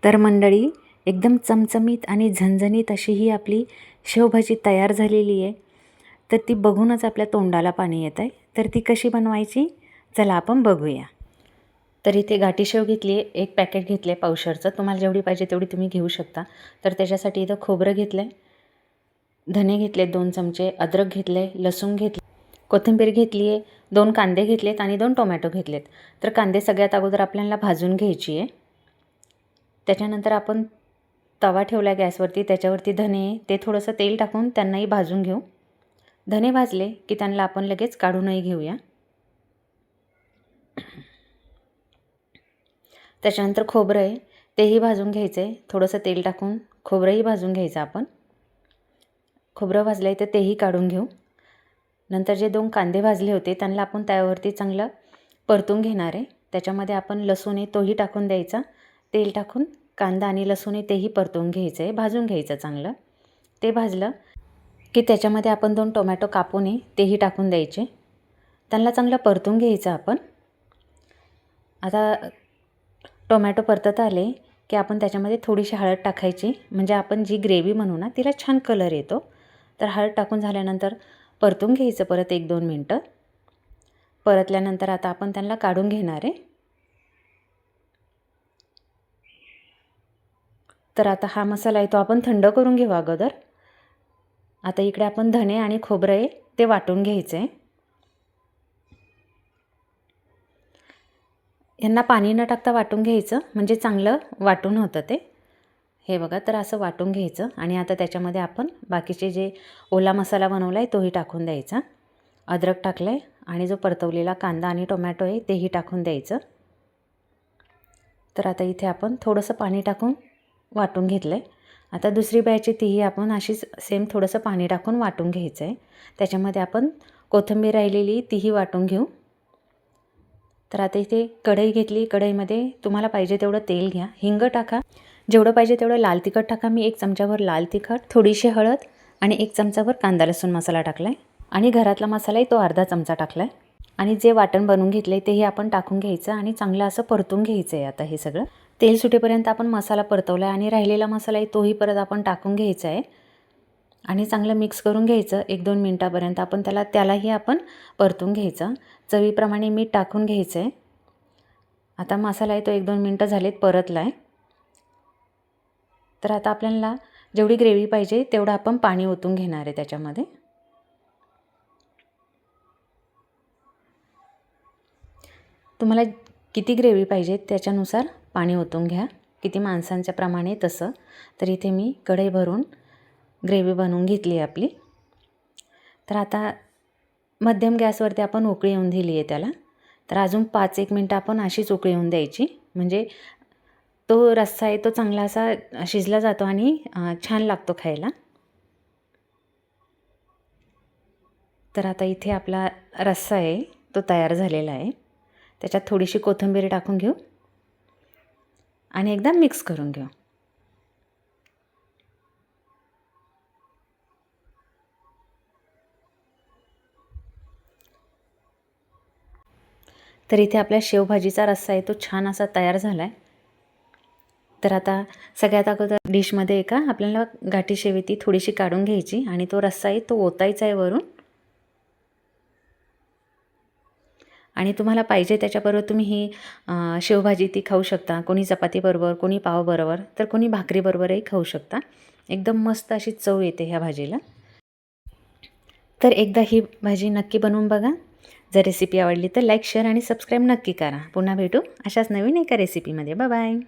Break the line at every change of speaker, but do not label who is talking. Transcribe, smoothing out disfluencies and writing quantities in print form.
तर मंडळी, एकदम चमचमीत आणि झणझणीत अशी ही आपली शेवभाजी तयार झालेली आहे. तर ती बघूनच आपल्या तोंडाला पाणी येत आहे. तर ती कशी बनवायची, चला आपण बघूया. तर इथे गाठी शेव घेतली आहे, एक पॅकेट घेतलं आहे पावशरचं. तुम्हाला जेवढी पाहिजे तेवढी तुम्ही घेऊ शकता. तर त्याच्यासाठी इथं खोबरं घेतलं आहे, धने घेतले 2 चमचे, अद्रक घेतलं आहे, लसूण घेतले, कोथिंबीर घेतली आहे, 2 कांदे घेतलेत आणि 2 टोमॅटो घेतलेत. तर कांदे सगळ्यात अगोदर आपल्याला भाजून घ्यायची आहे. त्याच्यानंतर आपण तवा ठेवला गॅसवरती, त्याच्यावरती धने, ते थोडंसं तेल टाकून त्यांनाही भाजून घेऊ. धने भाजले की त्यांना आपण लगेच काढूनही घेऊया. त्याच्यानंतर खोबरं आहे, तेही भाजून घ्यायचं आहे. थोडंसं तेल टाकून खोबरंही भाजून घ्यायचं आपण. खोबरं भाजलं आहे तर तेही काढून घेऊ. नंतर जे 2 कांदे भाजले होते त्यांना आपण त्यावरती चांगलं परतून घेणार आहे. त्याच्यामध्ये आपण लसूण आहे तोही टाकून द्यायचा. तेल टाकून कांदा आणि लसूण आहे तेही परतून घ्यायचं आहे, भाजून घ्यायचं चांगलं. ते भाजलं की त्याच्यामध्ये आपण 2 टोमॅटो कापून आहे तेही टाकून द्यायचे. त्यांना चांगलं परतून घ्यायचं आपण. आता टोमॅटो परतत आले की आपण त्याच्यामध्ये थोडीशी हळद टाकायची, म्हणजे आपण जी ग्रेव्ही म्हणू ना तिला छान कलर येतो. तर हळद टाकून झाल्यानंतर परतून घ्यायचं परत 1-2 मिनटं. परतल्यानंतर आता आपण त्यांना काढून घेणार आहे. तर आता हा मसाला आहे तो आपण थंड करून घेऊ अगोदर. आता इकडे आपण धने आणि खोबरं आहे ते वाटून घ्यायचं आहे. यांना पाणी न टाकता वाटून घ्यायचं, म्हणजे चांगलं वाटून होतं ते. हे बघा, तर असं वाटून घ्यायचं. आणि आता त्याच्यामध्ये आपण बाकीचे जे ओला मसाला बनवला आहे तोही टाकून द्यायचा. अद्रक टाकलं आहे आणि जो परतवलेला कांदा आणि टोमॅटो आहे तेही टाकून द्यायचं. तर आता इथे आपण थोडंसं पाणी टाकून वाटून घेतलं आहे. आता दुसरी बॅच तीही आपण अशीच सेम थोडंसं पाणी टाकून वाटून घ्यायचं आहे. त्याच्यामध्ये आपण कोथिंबीर राहिलेली तीही वाटून घेऊ. तर आता इथे कढई घेतली. कढईमध्ये तुम्हाला पाहिजे तेवढं तेल घ्या, हिंग टाका, जेवढं पाहिजे तेवढं लाल तिखट टाका. मी 1 चमचाभर लाल तिखट, थोडीशी हळद आणि 1 चमचाभर कांदा लसूण मसाला टाकला आहे. आणि घरातला मसाला आहे तो अर्धा चमचा टाकला आहे. आणि जे वाटण बनवून घेतलं आहे तेही आपण टाकून घ्यायचं आणि चांगलं असं परतून घ्यायचं आहे. आता हे सगळं तेल सुटेपर्यंत आपण मसाला परतवला आहे आणि राहिलेला मसाला आहे तोही परत आपण टाकून घ्यायचा आहे आणि चांगलं मिक्स करून घ्यायचं. 1-2 मिनटापर्यंत आपण त्यालाही आपण परतून घ्यायचं. चवीप्रमाणे मीठ टाकून घ्यायचं आहे. आता मसाला आहे तो 1-2 मिनटं झालेत परतला आहे. तर आता आपल्याला जेवढी ग्रेव्ही पाहिजे तेवढं आपण पाणी ओतून घेणार आहे त्याच्यामध्ये. तुम्हाला किती ग्रेव्ही पाहिजे त्याच्यानुसार पाणी ओतून घ्या, किती माणसांच्या प्रमाणे तसं. तर इथे मी कढई भरून ग्रेव्ही बनवून घेतली आहे आपली. तर आता मध्यम गॅसवरती आपण उकळी येऊन दिली आहे त्याला. तर अजून 5-1 मिनटं आपण अशीच उकळी येऊन द्यायची, म्हणजे तो रस्सा आहे तो चांगला असा शिजला जातो आणि छान लागतो खायला. तर आता इथे आपला रस्सा आहे तो तयार झालेला आहे. त्याच्यात थोडीशी कोथिंबीर टाकून घेऊ आणि एकदा मिक्स करून घेऊ. तर इथे आपल्या शेवभाजीचा रस्सा आहे तो छान असा तयार झाला आहे. तर आता सगळ्यात अगोदर डिशमध्ये एका आपल्याला गाठी शेव ती थोडीशी काढून घ्यायची आणि तो रस्सा आहे तो ओतायचा आहे वरून. आणि तुम्हाला पाहिजे त्याच्याबरोबर तुम्ही ही शेवभाजी ती खाऊ शकता. कोणी चपातीबरोबर, कोणी पावबरोबर, तर कोणी भाकरीबरोबरही खाऊ शकता. एकदम मस्त अशी चव येते ह्या भाजीला. तर एकदा ही भाजी नक्की बनवून बघा. जर रेसिपी आवडली तर लाईक, शेअर आणि सबस्क्राईब नक्की करा. पुन्हा भेटू अशाच नवीन एका रेसिपीमध्ये. Bye bye.